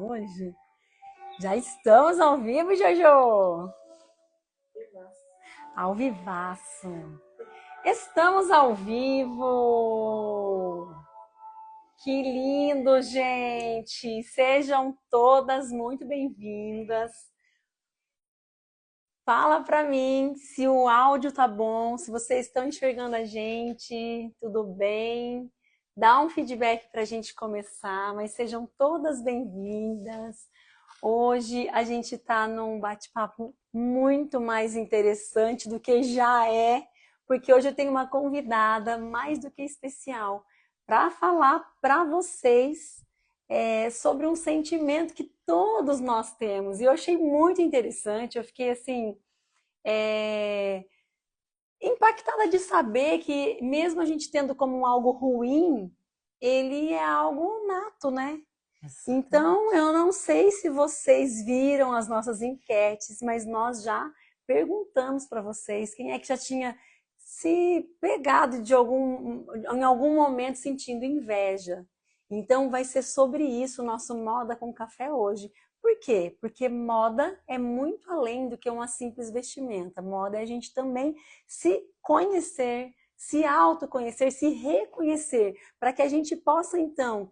hoje. Já estamos ao vivo, Jojo! Ao vivaço! Estamos ao vivo! Que lindo, gente! Sejam todas muito bem-vindas. Fala pra mim se o áudio tá bom, se vocês estão enxergando a gente, tudo bem? Dá um feedback pra gente começar, mas sejam todas bem-vindas. Hoje a gente está num bate-papo muito mais interessante do que já é, porque hoje eu tenho uma convidada mais do que especial para falar para vocês sobre um sentimento que todos nós temos. E eu achei muito interessante, eu fiquei assim, impactada de saber que mesmo a gente tendo como algo ruim, ele é algo nato, né? Então, eu não sei se vocês viram as nossas enquetes, mas nós já perguntamos para vocês quem é que já tinha se pegado em algum momento sentindo inveja. Então, vai ser sobre isso o nosso Moda com Café hoje. Por quê? Porque moda é muito além do que uma simples vestimenta. Moda é a gente também se conhecer, se autoconhecer, se reconhecer, para que a gente possa, então,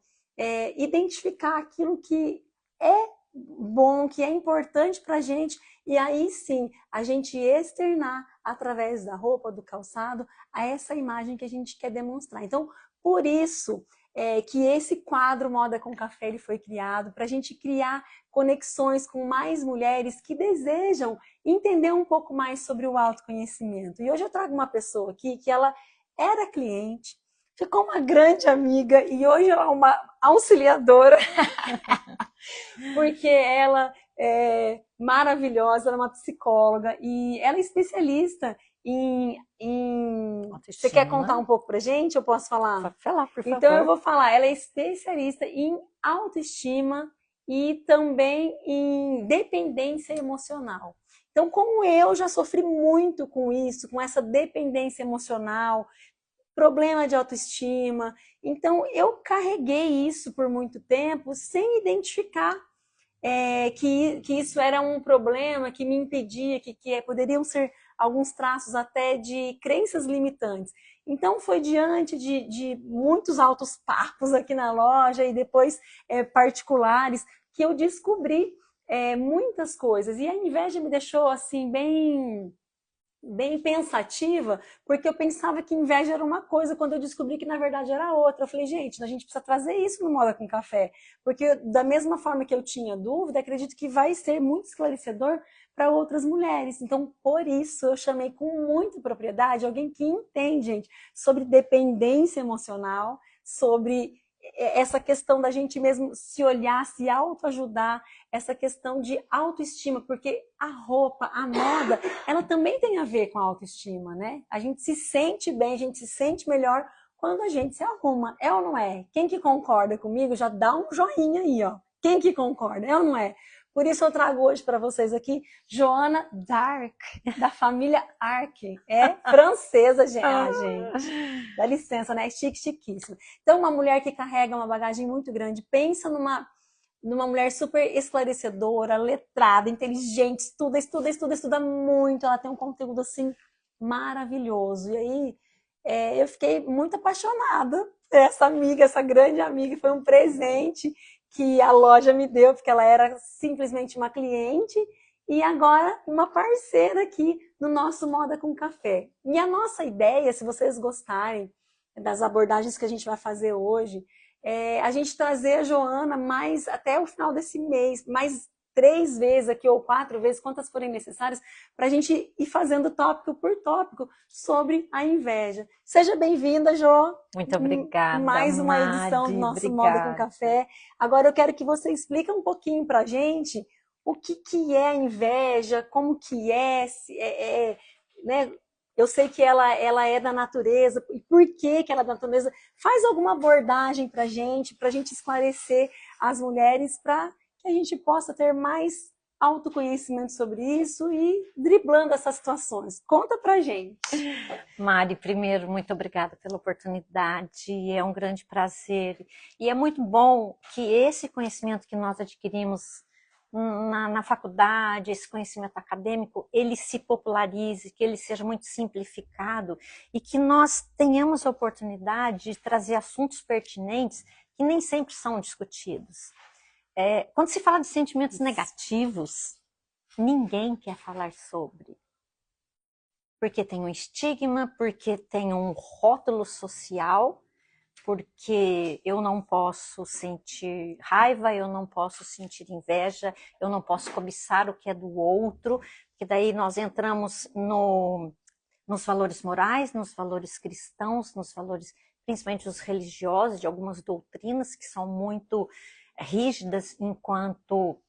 identificar aquilo que é bom, que é importante para a gente, e aí sim a gente externar através da roupa, do calçado, a essa imagem que a gente quer demonstrar. Então, por isso que esse quadro Moda com Café ele foi criado, para a gente criar conexões com mais mulheres que desejam entender um pouco mais sobre o autoconhecimento. E hoje eu trago uma pessoa aqui que ela era cliente, ficou uma grande amiga e hoje ela é uma auxiliadora, porque ela é maravilhosa, ela é uma psicóloga e ela é especialista em... Você quer contar um pouco pra gente? Eu posso falar? Pode falar, por favor. Então eu vou falar, ela é especialista em autoestima e também em dependência emocional. Então, como eu já sofri muito com isso, com essa dependência emocional, problema de autoestima. Então, eu carreguei isso por muito tempo sem identificar que isso era um problema que me impedia, que poderiam ser alguns traços até de crenças limitantes. Então, foi diante de muitos altos papos aqui na loja e depois particulares que eu descobri muitas coisas. E a inveja me deixou assim bem pensativa, porque eu pensava que inveja era uma coisa, quando eu descobri que na verdade era outra. Eu falei, gente, a gente precisa trazer isso no Moda com Café, porque da mesma forma que eu tinha dúvida, acredito que vai ser muito esclarecedor para outras mulheres. Então, por isso, eu chamei com muita propriedade alguém que entende, gente, sobre dependência emocional, sobre essa questão da gente mesmo se olhar, se autoajudar, essa questão de autoestima, porque a roupa, a moda, ela também tem a ver com a autoestima, né? A gente se sente bem, a gente se sente melhor quando a gente se arruma, é ou não é? Quem que concorda comigo, já dá um joinha aí, ó. Quem que concorda, é ou não é? Por isso eu trago hoje para vocês aqui Joana Dark, da família Arc. É francesa, gente. Dá licença, né? Chique, chiquíssima. Então, uma mulher que carrega uma bagagem muito grande. Pensa numa mulher super esclarecedora, letrada, inteligente, estuda muito. Ela tem um conteúdo, assim, maravilhoso. E aí, eu fiquei muito apaixonada por essa amiga, essa grande amiga. Foi um presente que a loja me deu, porque ela era simplesmente uma cliente e agora uma parceira aqui no nosso Moda com Café. E a nossa ideia, se vocês gostarem das abordagens que a gente vai fazer hoje, a gente trazer a Joana mais até o final desse mês, mais 3 vezes aqui ou 4 vezes, quantas forem necessárias, para a gente ir fazendo tópico por tópico sobre a inveja. Seja bem-vinda, Jo. Muito obrigada, mais uma edição do nosso Moda com Café. Agora eu quero que você explique um pouquinho para a gente o que é a inveja, como que né? Eu sei que ela é da natureza, e por que ela é da natureza? Faz alguma abordagem para a gente esclarecer as mulheres, para que a gente possa ter mais autoconhecimento sobre isso e driblando essas situações. Conta pra gente. Mari, primeiro, muito obrigada pela oportunidade, é um grande prazer. E é muito bom que esse conhecimento que nós adquirimos na faculdade, esse conhecimento acadêmico, ele se popularize, que ele seja muito simplificado e que nós tenhamos a oportunidade de trazer assuntos pertinentes que nem sempre são discutidos. Quando se fala de sentimentos negativos, ninguém quer falar sobre. Porque tem um estigma, porque tem um rótulo social, porque eu não posso sentir raiva, eu não posso sentir inveja, eu não posso cobiçar o que é do outro, que daí nós entramos nos valores morais, nos valores cristãos, nos valores, principalmente os religiosos, de algumas doutrinas que são muito rígidas enquanto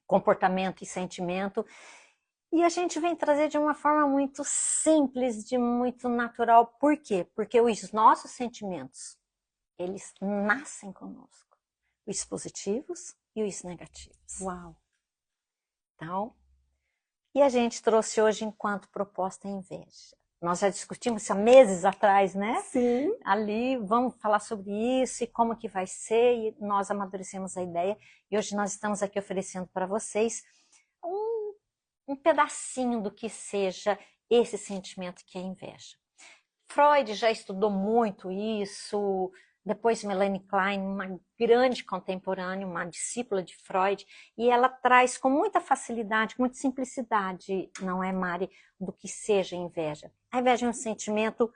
comportamento e sentimento. E a gente vem trazer de uma forma muito simples, de muito natural. Por quê? Porque os nossos sentimentos, eles nascem conosco. Os positivos e os negativos. Uau! Então, e a gente trouxe hoje enquanto proposta a inveja. Nós já discutimos isso há meses atrás, né? Sim. Ali, vamos falar sobre isso e como que vai ser, e nós amadurecemos a ideia. E hoje nós estamos aqui oferecendo para vocês um pedacinho do que seja esse sentimento que é a inveja. Freud já estudou muito isso, depois Melanie Klein, uma grande contemporânea, uma discípula de Freud, e ela traz com muita facilidade, com muita simplicidade, não é, Mari, do que seja a inveja. A inveja é um sentimento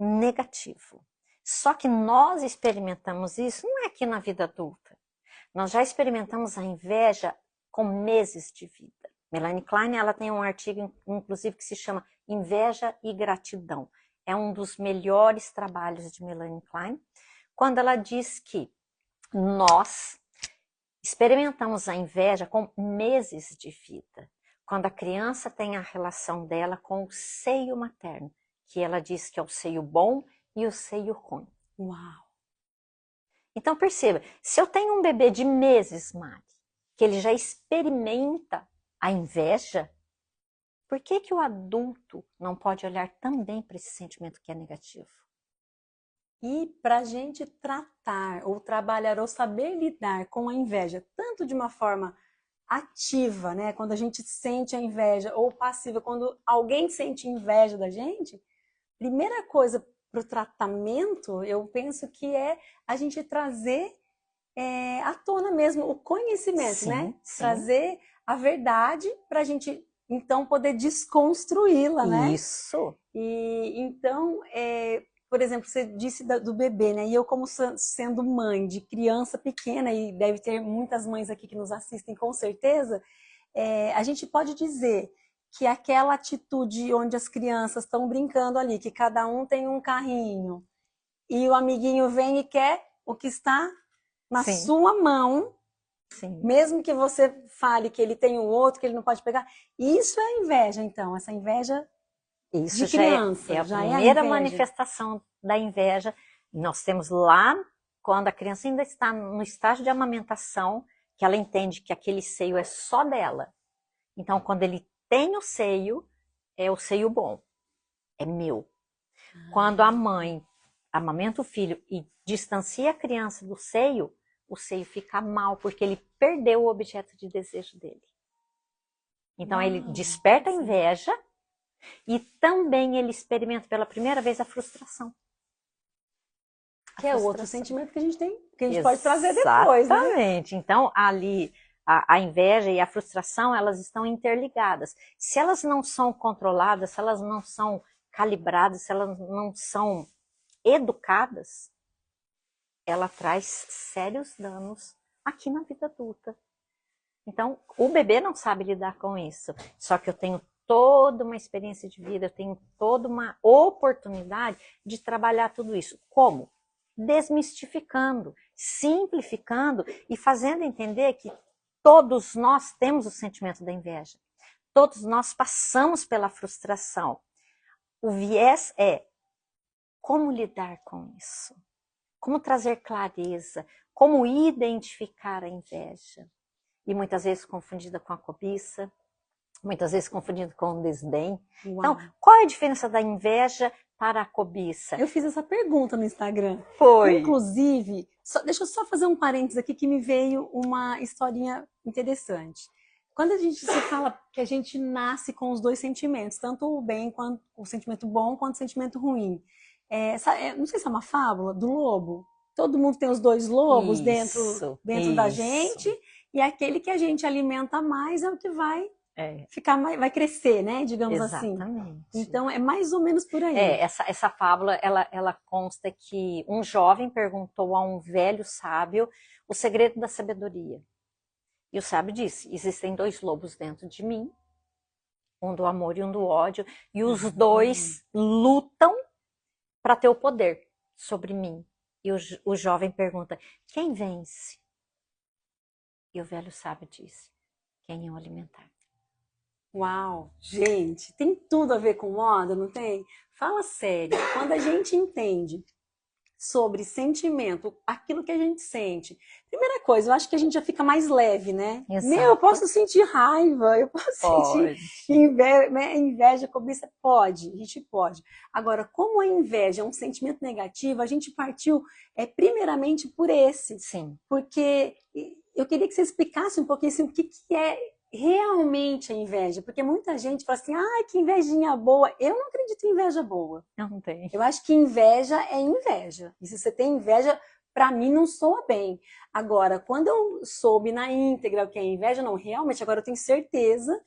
negativo. Só que nós experimentamos isso, não é aqui na vida adulta. Nós já experimentamos a inveja com meses de vida. Melanie Klein, ela tem um artigo, inclusive, que se chama Inveja e Gratidão. É um dos melhores trabalhos de Melanie Klein, quando ela diz que nós experimentamos a inveja com meses de vida, quando a criança tem a relação dela com o seio materno, que ela diz que é o seio bom e o seio ruim. Uau! Então perceba, se eu tenho um bebê de meses, Mari, que ele já experimenta a inveja, por que que o adulto não pode olhar também para esse sentimento que é negativo? E para a gente tratar ou trabalhar ou saber lidar com a inveja, tanto de uma forma ativa, né? Quando a gente sente a inveja, ou passiva, quando alguém sente inveja da gente, primeira coisa para o tratamento, eu penso que é a gente trazer à tona mesmo o conhecimento, né? Sim. Trazer a verdade para a gente então poder desconstruí-la, né? Isso. E então, por exemplo, você disse do bebê, né? E eu, como sendo mãe de criança pequena, e deve ter muitas mães aqui que nos assistem com certeza, a gente pode dizer que aquela atitude onde as crianças estão brincando ali, que cada um tem um carrinho, e o amiguinho vem e quer o que está na Sim. sua mão, Sim. mesmo que você fale que ele tem o outro, que ele não pode pegar, isso é inveja, então, essa inveja Isso de já criança, é a já primeira inveja. manifestação da inveja. Nós temos lá, quando a criança ainda está no estágio de amamentação, que ela entende que aquele seio é só dela. Então, quando ele tem o seio, é o seio bom, é meu. Quando a mãe amamenta o filho e distancia a criança do seio, o seio fica mal, porque ele perdeu o objeto de desejo dele. Então, ele desperta a inveja e também ele experimenta pela primeira vez a frustração. Que é outro sentimento que a gente tem, que a gente pode trazer depois, né? Exatamente. Então, ali, a inveja e a frustração, elas estão interligadas. Se elas não são controladas, se elas não são calibradas, se elas não são educadas, ela traz sérios danos aqui na vida adulta. Então, o bebê não sabe lidar com isso. Só que eu tenho toda uma experiência de vida, eu tenho toda uma oportunidade de trabalhar tudo isso. Como? Desmistificando, simplificando e fazendo entender que todos nós temos o sentimento da inveja. Todos nós passamos pela frustração. O viés é como lidar com isso? Como trazer clareza? Como identificar a inveja? e muitas vezes confundida com a cobiça, muitas vezes confundida com o desdém. Uau. Então, qual é a diferença da inveja para a cobiça? Eu fiz essa pergunta no Instagram. Foi. Inclusive, deixa eu só fazer um parênteses aqui que me veio uma historinha interessante. Quando a gente se fala que a gente nasce com os dois sentimentos, tanto o bem quanto o sentimento bom quanto o sentimento ruim. Não sei se é uma fábula do lobo. Todo mundo tem os dois lobos dentro da gente, e aquele que a gente alimenta mais é o que vai vai crescer, né? Digamos assim. Exatamente. Então é mais ou menos por aí. Essa fábula, ela consta que um jovem perguntou a um velho sábio o segredo da sabedoria. E o sábio disse: existem dois lobos dentro de mim, um do amor e um do ódio, e os dois lutam para ter o poder sobre mim. E o jovem pergunta: quem vence? E o velho sábio disse: quem eu alimentar. Uau, gente, tem tudo a ver com moda, não tem? Fala sério, quando a gente entende sobre sentimento, aquilo que a gente sente. Primeira coisa, eu acho que a gente já fica mais leve, né? Exato. Eu posso sentir raiva, eu posso sentir inveja, cobiça, pode, a gente pode. Agora, como a inveja é um sentimento negativo, a gente partiu primeiramente por esse. Sim. Porque eu queria que você explicasse um pouquinho assim, o que é realmente a inveja, porque muita gente fala assim, que invejinha boa. Eu não acredito em inveja boa. Não tem. Eu acho que inveja é inveja. E se você tem inveja, para mim não soa bem. Agora, quando eu soube na íntegra o que é inveja, não, realmente, agora eu tenho certeza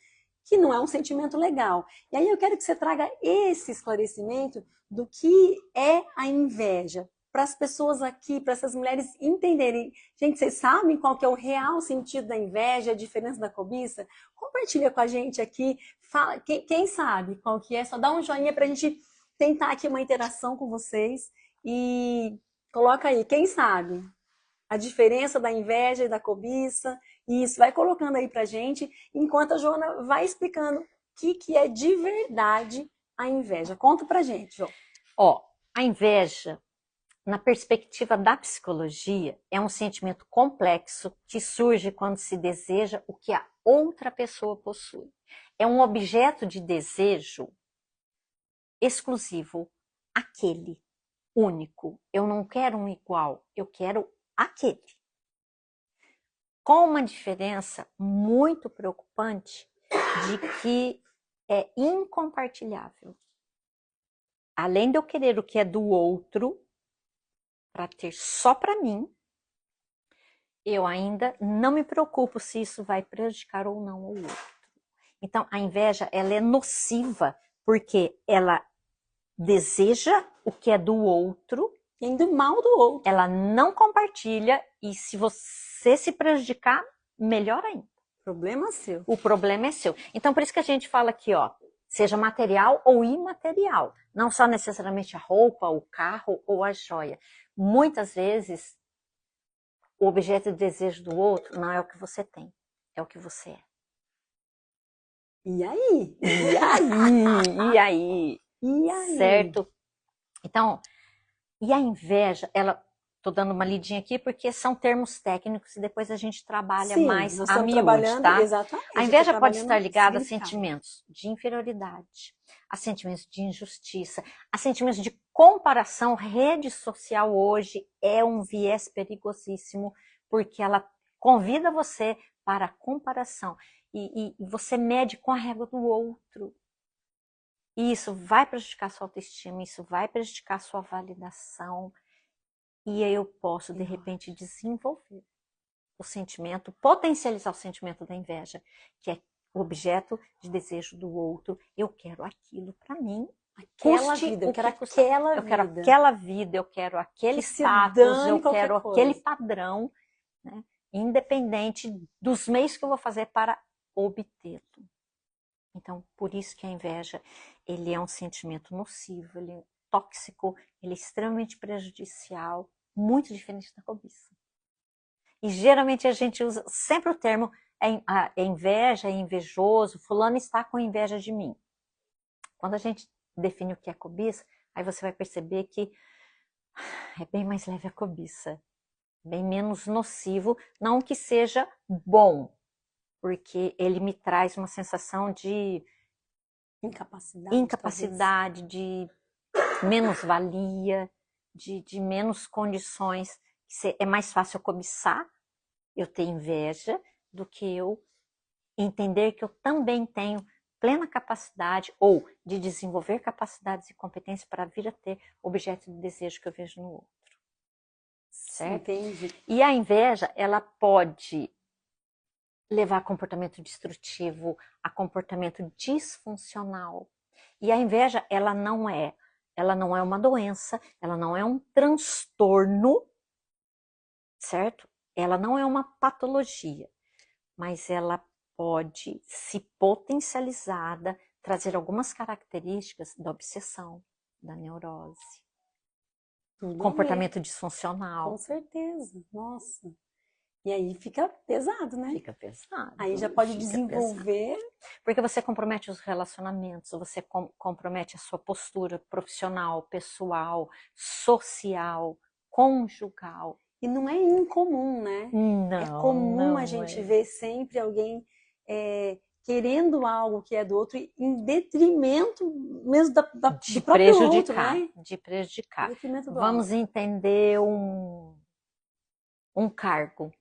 que não é um sentimento legal. E aí eu quero que você traga esse esclarecimento do que é a inveja, para as pessoas aqui, para essas mulheres entenderem. Gente, vocês sabem qual que é o real sentido da inveja, a diferença da cobiça? Compartilha com a gente aqui. Fala, quem sabe qual que é? Só dá um joinha para a gente tentar aqui uma interação com vocês. E coloca aí, quem sabe? A diferença da inveja e da cobiça. Isso, vai colocando aí pra gente, enquanto a Joana vai explicando o que é de verdade a inveja. Conta pra gente, Joana. A inveja, na perspectiva da psicologia, é um sentimento complexo que surge quando se deseja o que a outra pessoa possui. É um objeto de desejo exclusivo, aquele, único. Eu não quero um igual, eu quero aquele. Com uma diferença muito preocupante de que é incompartilhável. Além de eu querer o que é do outro, para ter só para mim, eu ainda não me preocupo se isso vai prejudicar ou não o outro. Então, a inveja, ela é nociva, porque ela deseja o que é do outro, e do mal do outro. Ela não compartilha, e se você se prejudicar, melhor ainda. O problema é seu. O problema é seu. Então, por isso que a gente fala aqui, seja material ou imaterial. Não só necessariamente a roupa, o carro ou a joia. Muitas vezes, o objeto de desejo do outro não é o que você tem, é o que você é. E aí? E aí? E aí? E aí? Certo? Então, e a inveja, tô dando uma lidinha aqui porque são termos técnicos e depois a gente trabalha mais a miúde, tá? Exatamente. A inveja pode estar ligada a sentimentos de inferioridade, a sentimentos de injustiça, a sentimentos de comparação. Rede social hoje é um viés perigosíssimo porque ela convida você para a comparação e você mede com a régua do outro. E isso vai prejudicar sua autoestima, isso vai prejudicar sua validação. E aí eu posso, de repente, desenvolver o sentimento, potencializar o sentimento da inveja, que é o objeto de desejo do outro. Eu quero aquilo para mim. Aquela vida, eu quero aquela vida. Eu quero aquele status, eu quero aquele padrão, né? Independente dos meios que eu vou fazer para obtê-lo. Então, por isso que a inveja, ele é um sentimento nocivo, ele é tóxico, ele é extremamente prejudicial, muito diferente da cobiça. E geralmente a gente usa sempre o termo inveja, é invejoso, fulano está com inveja de mim. Quando a gente define o que é cobiça, aí você vai perceber que é bem mais leve a cobiça, bem menos nocivo, não que seja bom, porque ele me traz uma sensação de incapacidade, de menos-valia, de menos condições. É mais fácil eu cobiçar, eu ter inveja, do que eu entender que eu também tenho plena capacidade ou de desenvolver capacidades e competências para vir a ter objeto de desejo que eu vejo no outro. Certo? Entendi. E a inveja, ela pode levar a comportamento destrutivo, a comportamento disfuncional. E a inveja, ela não é uma doença, ela não é um transtorno, certo? Ela não é uma patologia, mas ela pode, se potencializada, trazer algumas características da obsessão, da neurose, comportamento disfuncional. Com certeza, nossa. E aí fica pesado, né? Fica pesado. Aí já pode desenvolver. Pesado. Porque você compromete os relacionamentos, você compromete a sua postura profissional, pessoal, social, conjugal. E não é incomum, né? Não, é comum a gente ver sempre alguém querendo algo que é do outro em detrimento mesmo do próprio outro, né? De prejudicar. Vamos entender um cargo.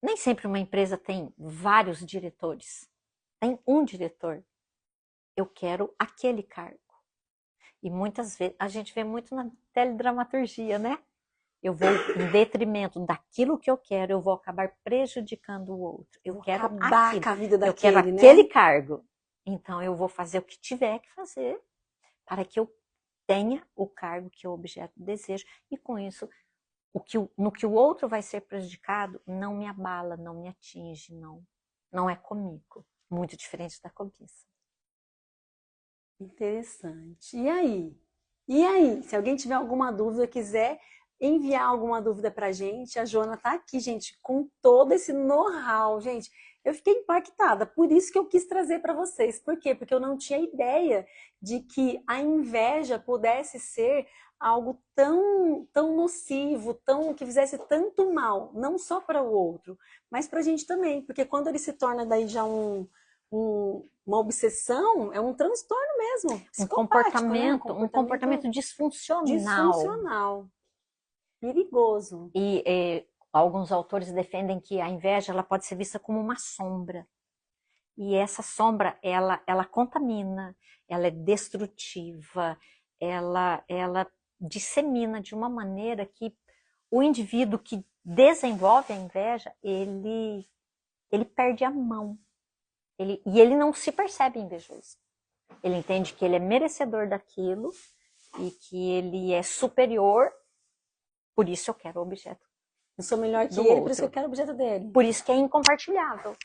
Nem sempre uma empresa tem vários diretores. Tem um diretor. Eu quero aquele cargo. E muitas vezes, a gente vê muito na teledramaturgia, né? Eu vou, em detrimento daquilo que eu quero, eu vou acabar prejudicando o outro. Eu quero acabar com a vida daquele, eu quero aquele cargo. Então, eu vou fazer o que tiver que fazer para que eu tenha o cargo que é o objeto de desejo. E com isso, no que o outro vai ser prejudicado, não me abala, não me atinge, não é comigo. Muito diferente da cobiça. Interessante. E aí? Se alguém tiver alguma dúvida, quiser enviar alguma dúvida pra gente, a Joana tá aqui, gente, com todo esse know-how, gente. Eu fiquei impactada, por isso que eu quis trazer para vocês. Por quê? Porque eu não tinha ideia de que a inveja pudesse ser algo tão nocivo, que fizesse tanto mal, não só para o outro, mas para a gente também. Porque quando ele se torna daí já uma obsessão, é um transtorno mesmo. Um comportamento disfuncional. Perigoso. E alguns autores defendem que a inveja ela pode ser vista como uma sombra. E essa sombra, ela contamina, ela é destrutiva, ela dissemina de uma maneira que o indivíduo que desenvolve a inveja, ele perde a mão. E ele não se percebe invejoso. Ele entende que ele é merecedor daquilo e que ele é superior, por isso eu quero o objeto. Eu sou melhor que ele, por isso eu quero o objeto dele. Por isso que é incompartilhável.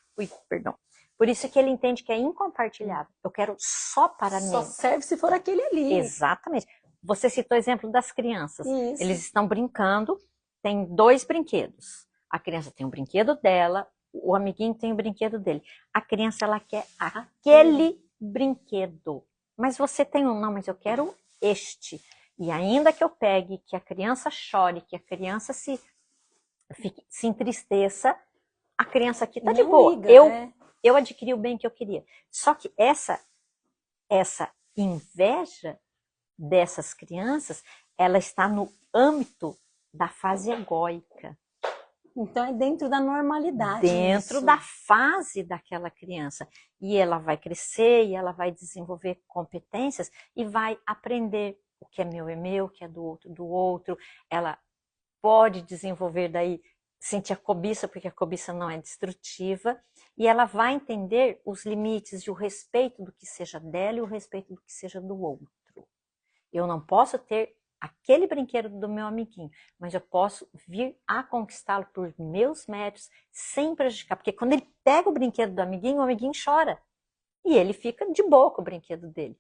Por isso que ele entende que é incompartilhável. Eu quero só para mim. Só serve se for aquele ali. Exatamente. Você citou o exemplo das crianças. Isso. Eles estão brincando, tem 2 brinquedos. A criança tem o brinquedo dela, o amiguinho tem o brinquedo dele. A criança, ela quer aquele brinquedo. Mas você tem um, não, mas eu quero este. E ainda que eu pegue, que a criança chore, que a criança se entristeça, a criança aqui tá de boa. Eu adquiri o bem que eu queria. Só que essa inveja dessas crianças, ela está no âmbito da fase egóica. Então é dentro da normalidade. Dentro da fase daquela criança. E ela vai crescer, e ela vai desenvolver competências, e vai aprender o que é meu, o que é do outro. Ela pode desenvolver daí, sentir a cobiça, porque a cobiça não é destrutiva. E ela vai entender os limites e o respeito do que seja dela e o respeito do que seja do outro. Eu não posso ter aquele brinquedo do meu amiguinho, mas eu posso vir a conquistá-lo por meus méritos sem prejudicar, porque quando ele pega o brinquedo do amiguinho, o amiguinho chora e ele fica de boa com o brinquedo dele.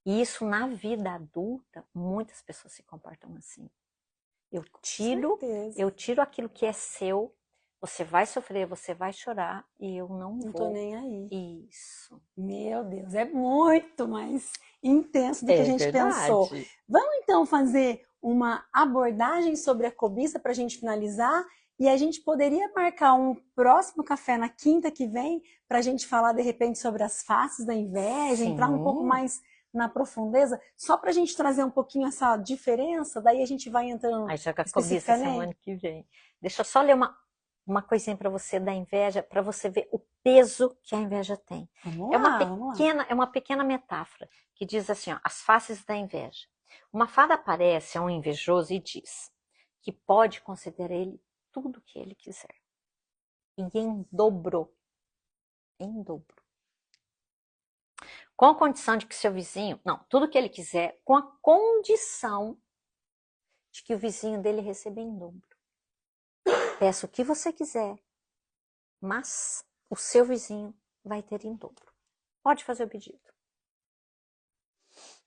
E isso na vida adulta, muitas pessoas se comportam assim. Eu tiro aquilo que é seu, você vai sofrer, você vai chorar e eu não vou. Não tô nem aí. Isso. Meu Deus, é muito mais intenso do que a gente pensou. Vamos então fazer uma abordagem sobre a cobiça para a gente finalizar E a gente poderia marcar um próximo café na quinta que vem para a gente falar de repente sobre as faces da inveja, entrar um pouco Sim. mais na profundeza, só para a gente trazer um pouquinho essa diferença, daí a gente vai entrando Aí já com a cobiça especificamente. semana que vem. Deixa eu só ler uma coisinha para você da inveja, para você ver o peso que a inveja tem. Vamos É uma lá, vamos lá. é uma pequena metáfora que diz assim, ó, as faces da inveja. Uma fada aparece a um invejoso e diz que pode conceder a ele tudo o que ele quiser. E em dobro. Em dobro. Com a condição de que seu vizinho, não, tudo que ele quiser, com a condição de que o vizinho dele receba em dobro. Peça o que você quiser, mas o seu vizinho vai ter em dobro. Pode fazer o pedido.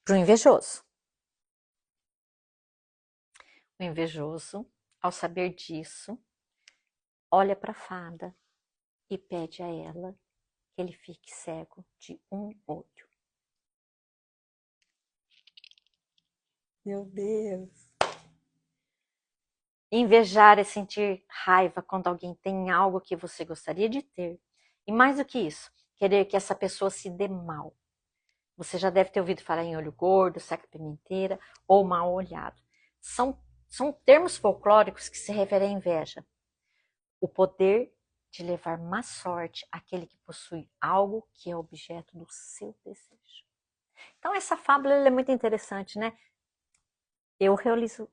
Para o invejoso. O invejoso, ao saber disso, olha para a fada e pede a ela que ele fique cego de um olho. Meu Deus. Invejar é sentir raiva quando alguém tem algo que você gostaria de ter. E mais do que isso, querer que essa pessoa se dê mal. Você já deve ter ouvido falar em olho gordo, saca-pimenteira ou mal olhado. São termos folclóricos que se referem à inveja. O poder de levar má sorte àquele que possui algo que é objeto do seu desejo. Então essa fábula é muito interessante, né? Eu realizo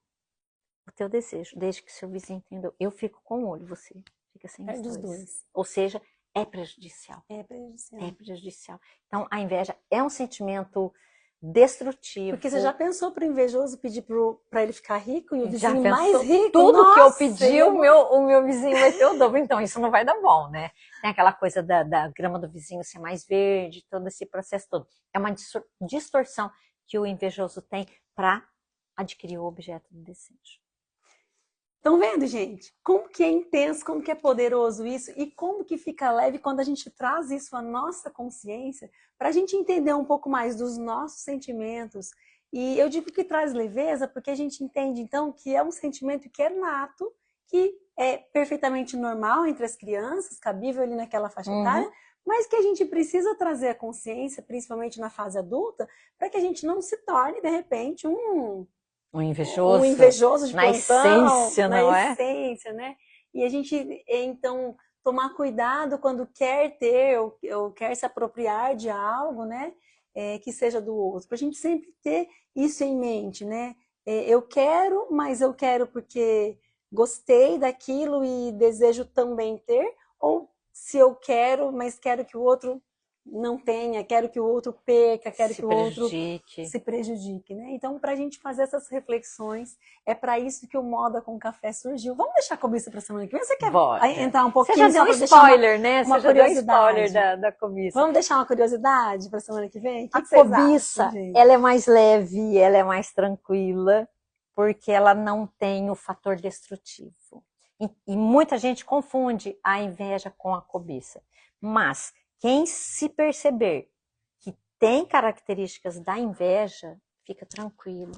o teu desejo, desde que seu vizinho entendeu. Eu fico com o olho, você fica sem É os dos dois. dois. Ou seja, é prejudicial. É prejudicial. É prejudicial. Então a inveja é um sentimento destrutivo. Porque você já pensou pro invejoso pedir para ele ficar rico e o Já vizinho mais pensou? rico? Tudo Nossa, que eu pedi, eu o meu vizinho vai ter o dobro. Então, isso não vai dar bom, né? Tem aquela coisa da grama do vizinho ser mais verde, todo esse processo todo. É uma distorção que o invejoso tem para adquirir o objeto do desejo. Estão vendo, gente? Como que é intenso, como que é poderoso isso e como que fica leve quando a gente traz isso à nossa consciência para a gente entender um pouco mais dos nossos sentimentos. E eu digo que traz leveza porque a gente entende, então, que é um sentimento que é nato, que é perfeitamente normal entre as crianças, cabível ali naquela faixa etária, mas que a gente precisa trazer a consciência, principalmente na fase adulta, para que a gente não se torne, de repente, um invejoso de na plantão, essência, na não é? essência, né? E a gente, então, tomar cuidado quando quer ter ou quer se apropriar de algo, né? Que seja do outro, para a gente sempre ter isso em mente, né? Eu quero, mas eu quero porque gostei daquilo e desejo também ter, ou se eu quero, mas quero que o outro não tenha, quero que o outro perca, quero Se que o outro prejudique. se prejudique, né? Então, para a gente fazer essas reflexões, é para isso que o Moda com Café surgiu. Vamos deixar a cobiça para semana que vem? Você quer entrar um pouquinho? Você já deu um spoiler, né? Uma Você já deu um curiosidade. spoiler da cobiça. Vamos deixar uma curiosidade para semana que vem? O que A vocês cobiça, acham, gente? ela é mais leve, ela é mais tranquila, porque ela não tem o fator destrutivo. E muita gente confunde a inveja com a cobiça. Mas quem se perceber que tem características da inveja, fica tranquilo.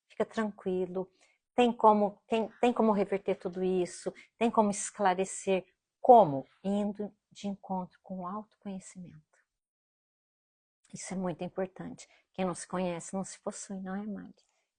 Fica tranquilo. Tem como reverter tudo isso, tem como esclarecer. Como? Indo de encontro com o autoconhecimento. Isso é muito importante. Quem não se conhece não se possui, não é, Mari?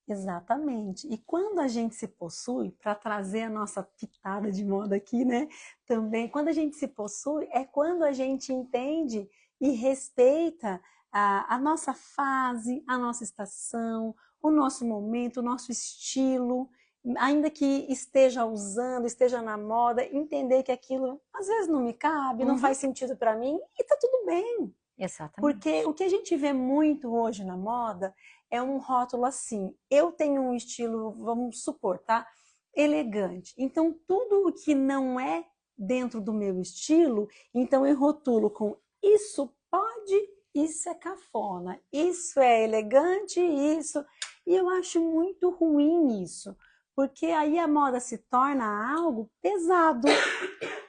Exatamente. E quando a gente se possui, para trazer a nossa pitada de moda aqui, né? Também, quando a gente se possui, é quando a gente entende e respeita a nossa fase, a nossa estação, o nosso momento, o nosso estilo, ainda que esteja usando, esteja na moda, entender que aquilo às vezes não me cabe, não faz sentido para mim e tá tudo bem. Exatamente. Porque o que a gente vê muito hoje na moda é um rótulo assim. Eu tenho um estilo, vamos supor, tá? Elegante. Então, tudo o que não é dentro do meu estilo, então eu rotulo com isso pode, isso é cafona, isso é elegante, isso. E eu acho muito ruim isso, porque aí a moda se torna algo pesado,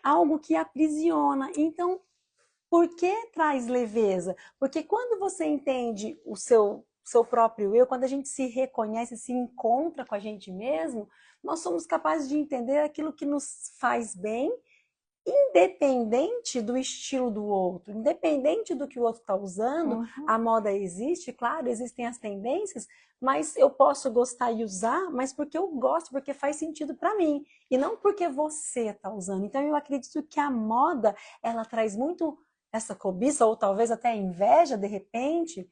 algo que aprisiona. Então, por que traz leveza? Porque quando você entende o seu próprio eu, quando a gente se reconhece, se encontra com a gente mesmo, nós somos capazes de entender aquilo que nos faz bem, independente do estilo do outro, independente do que o outro está usando. A moda existe, claro, existem as tendências, mas eu posso gostar e usar, mas porque eu gosto, porque faz sentido para mim, e não porque você está usando. Então eu acredito que a moda, ela traz muito essa cobiça, ou talvez até a inveja, de repente,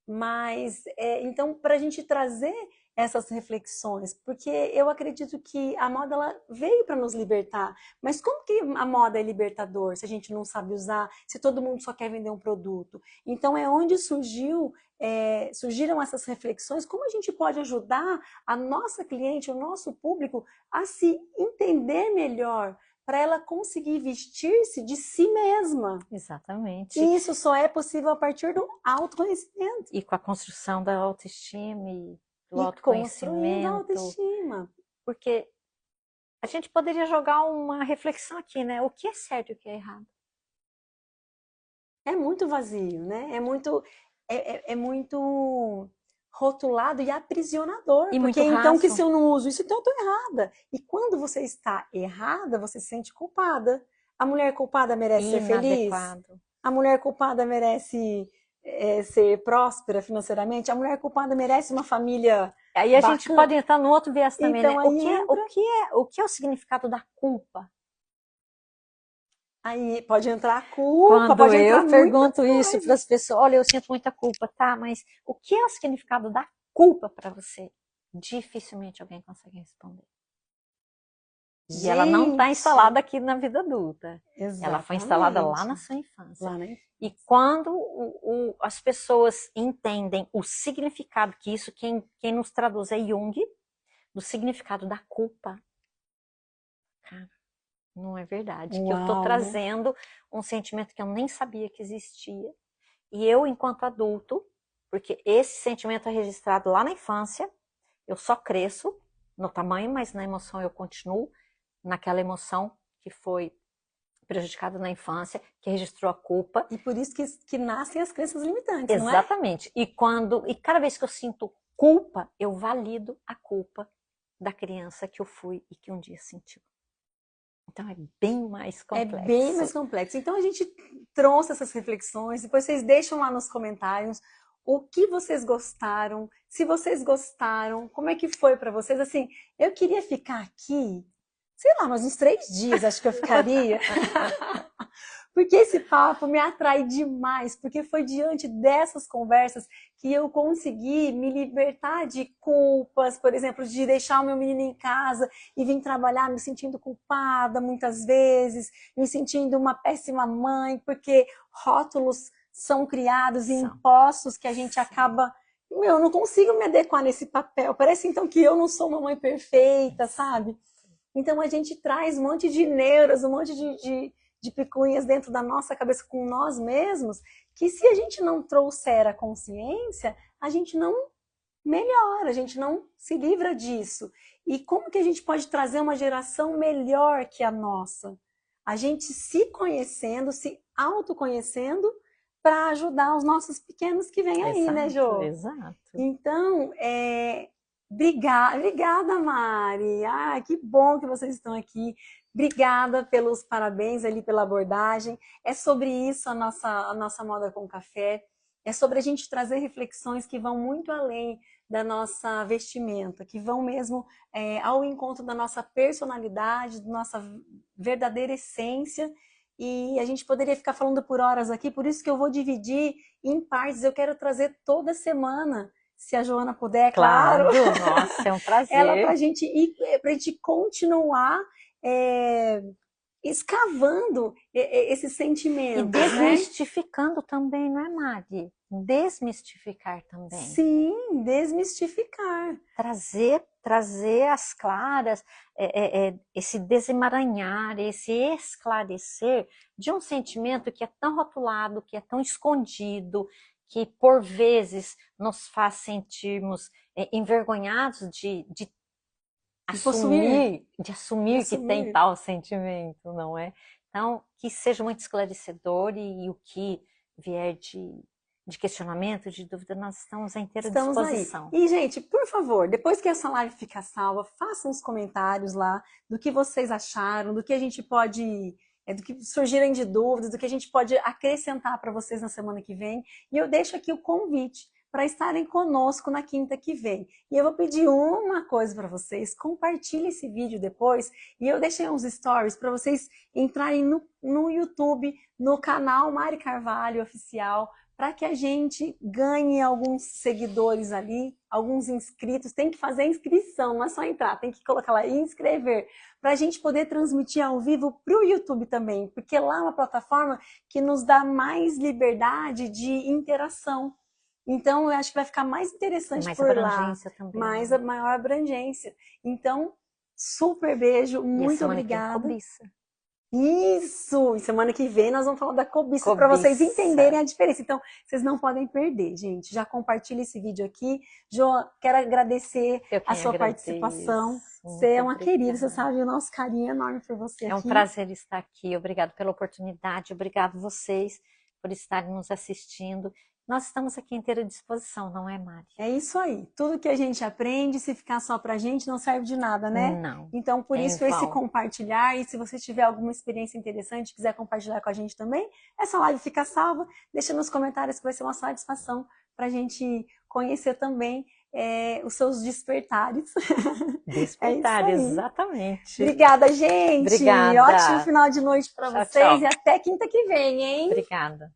mas então para a gente trazer essas reflexões, porque eu acredito que a moda ela veio para nos libertar, mas como que a moda é libertador se a gente não sabe usar, se todo mundo só quer vender um produto? Então é onde surgiram essas reflexões, como a gente pode ajudar a nossa cliente, o nosso público a se entender melhor, para ela conseguir vestir-se de si mesma. Exatamente. E isso só é possível a partir do autoconhecimento. E com a construção da autoestima e do construindo a autoconhecimento. autoestima. Porque a gente poderia jogar uma reflexão aqui, né? O que é certo e o que é errado? É muito vazio, né? É muito rotulado e aprisionador. E porque muito então que raso. se eu não uso isso, então eu estou errada. E quando você está errada, você se sente culpada. A mulher culpada merece ser feliz? Inadequado. A mulher culpada merece ser próspera financeiramente? A mulher culpada merece uma família Aí a bacana? gente pode entrar no outro viés também, Então, né? aí O que é o significado da culpa? Aí pode entrar a culpa, Quando pode entrar eu pergunto muita isso coisa. para as pessoas, olha, eu sinto muita culpa, tá? Mas o que é o significado da culpa para você? Dificilmente alguém consegue responder. E ela não está instalada aqui na vida adulta. Exatamente. Ela foi instalada lá na sua infância. Lá na infância. E quando as pessoas entendem o significado, que isso quem nos traduz é Jung, do significado da culpa, cara, não é verdade. Uau. Que eu estou trazendo um sentimento que eu nem sabia que existia. E eu, enquanto adulto, porque esse sentimento é registrado lá na infância, eu só cresço no tamanho, mas na emoção eu continuo naquela emoção que foi prejudicada na infância, que registrou a culpa. E por isso que nascem as crenças limitantes, Exatamente. Não é? E cada vez que eu sinto culpa, eu valido a culpa da criança que eu fui e que um dia sentiu. Então é bem mais complexo. É bem mais complexo. Então a gente trouxe essas reflexões, depois vocês deixam lá nos comentários o que vocês gostaram, se vocês gostaram, como é que foi para vocês. Assim, eu queria ficar aqui, sei lá, mais uns 3 dias, acho que eu ficaria. Porque esse papo me atrai demais, porque foi diante dessas conversas que eu consegui me libertar de culpas, por exemplo, de deixar o meu menino em casa e vir trabalhar me sentindo culpada muitas vezes, me sentindo uma péssima mãe, porque rótulos são criados e impostos que a gente acaba... Eu não consigo me adequar nesse papel, parece então que eu não sou uma mãe perfeita, sabe? Então a gente traz um monte de neuras, um monte de picuinhas dentro da nossa cabeça com nós mesmos, que se a gente não trouxer a consciência, a gente não melhora, a gente não se livra disso. E como que a gente pode trazer uma geração melhor que a nossa? A gente se conhecendo, se autoconhecendo, para ajudar os nossos pequenos que vêm aí, né, Jô? Exato. Então, obrigada, Mari. Que bom que vocês estão aqui. Obrigada pelos parabéns ali pela abordagem. É sobre isso a nossa Moda com Café. É sobre a gente trazer reflexões que vão muito além da nossa vestimenta, que vão mesmo ao encontro da nossa personalidade, da nossa verdadeira essência. E a gente poderia ficar falando por horas aqui, por isso que eu vou dividir em partes. Eu quero trazer toda semana, se a Joana puder, claro. Nossa, é um prazer. Ela para a gente continuar escavando esses sentimentos. E desmistificando também, não é, Mari? Desmistificar também. Sim, desmistificar. Trazer às claras esse desemaranhar, esse esclarecer de um sentimento que é tão rotulado, que é tão escondido, que por vezes nos faz sentirmos envergonhados de assumir que tem tal sentimento, não é? Então, que seja muito esclarecedor e o que vier de de questionamento, de dúvida, nós estamos à inteira Estamos disposição. aí. E, gente, por favor, depois que essa live ficar salva, façam os comentários lá do que vocês acharam, do que a gente pode, do que surgirem de dúvidas, do que a gente pode acrescentar para vocês na semana que vem. E eu deixo aqui o convite para estarem conosco na quinta que vem. E eu vou pedir uma coisa para vocês, compartilhe esse vídeo depois, e eu deixei uns stories para vocês entrarem no YouTube, no canal Mari Carvalho Oficial, para que a gente ganhe alguns seguidores ali, alguns inscritos. Tem que fazer a inscrição, não é só entrar, tem que colocar lá e inscrever, para a gente poder transmitir ao vivo para o YouTube também, porque lá é uma plataforma que nos dá mais liberdade de interação. Então, eu acho que vai ficar mais interessante Mais por abrangência lá, também. mais a maior abrangência. Então, super beijo, E a muito semana que vem, obrigada. cobiça. Isso! E semana que vem nós vamos falar da cobiça Cobiça. para vocês entenderem a diferença. Então, vocês não podem perder, gente. Já compartilha esse vídeo aqui. Jo, quero agradecer a sua participação. Você é uma querida, você sabe, o nosso carinho é enorme por você aqui. É um prazer estar aqui. Obrigado pela oportunidade. Obrigado vocês por estarem nos assistindo. Nós estamos aqui à inteira disposição, não é, Mari? É isso aí. Tudo que a gente aprende, se ficar só pra gente, não serve de nada, né? Não. Então, por isso, esse compartilhar. E se você tiver alguma experiência interessante, quiser compartilhar com a gente também, essa live fica salva. Deixa nos comentários que vai ser uma satisfação pra gente conhecer também os seus despertares. Despertares, exatamente. Obrigada, gente. Obrigada. Ótimo final de noite pra vocês. Tchau. E até quinta que vem, hein? Obrigada.